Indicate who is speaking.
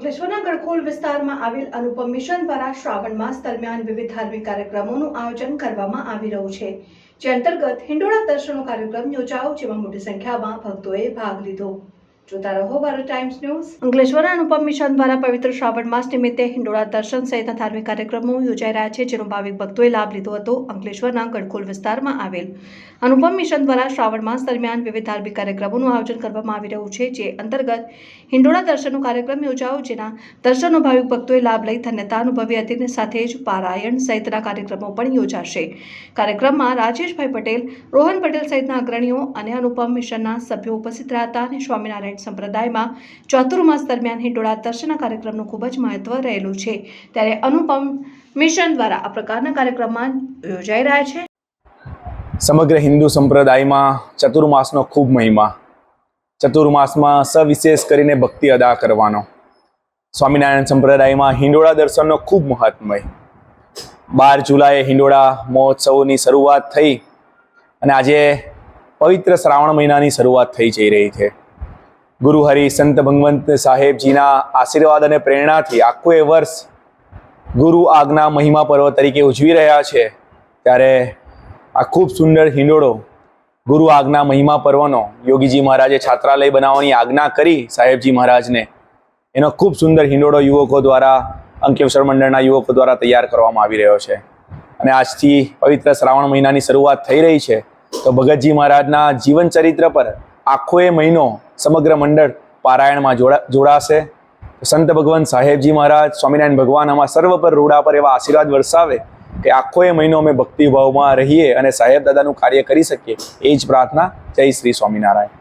Speaker 1: અંકલેશ્વરના ગણખોલ વિસ્તારમાં આવેલ અનુપમ મિશન દ્વારા શ્રાવણ માસ દરમિયાન વિવિધ ધાર્મિક કાર્યક્રમોનું આયોજન કરવામાં આવી રહ્યું છે, જે અંતર્ગત હિંડોળા દર્શનનો કાર્યક્રમ યોજાયો, જેમાં મોટી સંખ્યામાં ભક્તોએ ભાગ લીધો। જોતા રહો ભારત ટાઈમ્સ ન્યૂઝ। અંકલેશ્વરના અનુપમ મિશન દ્વારા પવિત્ર શ્રાવણ માસ નિમિત્તે હિંડોળા દર્શન સહિતના ધાર્મિક કાર્યક્રમો યોજાઈ રહ્યા છે, જેનો ભાવિક ભક્તોએ લાભ લીધો હતો। અંકલેશ્વરના ગણખોલ વિસ્તારમાં આવેલ અનુપમ મિશન દ્વારા શ્રાવણ માસ દરમિયાન વિવિધ ધાર્મિક કાર્યક્રમોનું આયોજન કરવામાં આવી રહ્યું છે, જે અંતર્ગત હિંડોળા દર્શનનો કાર્યક્રમ યોજાયો, જેના દર્શનનો ભાવિક ભક્તોએ લાભ લઈ ધન્યતા અનુભવી હતી અને સાથે જ પારાયણ સહિતના કાર્યક્રમો પણ યોજાશે। કાર્યક્રમમાં રાજેશભાઈ પટેલ, રોહન પટેલ સહિતના અગ્રણીઓ અને અનુપમ મિશનના સભ્યો ઉપસ્થિત રહ્યા હતા અને સ્વામિનારાયણ સંપ્રદાયમાં ચાતુર્માસ દરમિયાન હિંડોળા દર્શનના કાર્યક્રમનું ખૂબ જ મહત્વ રહેલું છે, ત્યારે અનુપમ મિશન દ્વારા આ પ્રકારના કાર્યક્રમમાં યોજાઈ રહ્યા છે।
Speaker 2: સમગ્ર હિન્દુ સંપ્રદાયમાં ચતુર્માસનો ખૂબ મહિમા। ચતુર્માસમાં સવિશેષ કરીને ભક્તિ અદા કરવાનો। સ્વામિનારાયણ સંપ્રદાયમાં હિંડોળા દર્શનનો ખૂબ મહાત્મય। 12 જુલાઈએ હિંડોળા મહોત્સવની શરૂઆત થઈ અને આજે પવિત્ર શ્રાવણ મહિનાની શરૂઆત થઈ જઈ રહી છે। ગુરુ હરિ સંત ભગવંત સાહેબજીના આશીર્વાદ અને પ્રેરણાથી આખું એ વર્ષ ગુરુ આજ્ઞા મહિમા પર્વ તરીકે ઉજવી રહ્યા છે, ત્યારે આ ખૂબ સુંદર હિંડોળો ગુરુ આજ્ઞા મહિમા પર્વનો યોગીજી મહારાજે છાત્રાલય બનાવવાની આજ્ઞા કરી સાહેબજી મહારાજને, એનો ખૂબ સુંદર હિંડોળો યુવકો દ્વારા, અંકલેશ્વર મંડળના યુવકો દ્વારા તૈયાર કરવામાં આવી રહ્યો છે। અને આજથી પવિત્ર શ્રાવણ મહિનાની શરૂઆત થઈ રહી છે, તો ભગતજી મહારાજના જીવન ચરિત્ર પર આખો એ મહિનો સમગ્ર મંડળ પારાયણમાં જોડાશે। સંત ભગવાન સાહેબજી મહારાજ, સ્વામિનારાયણ ભગવાન આમાં સર્વ પર રૂડા પર એવા આશીર્વાદ વરસાવે કે આખો એ મહિનો અમે ભક્તિભાવમાં રહીએ અને સાહેબ દાદાનું કાર્ય કરી શકીએ, એ જ પ્રાર્થના। જય શ્રી સ્વામિનારાયણ।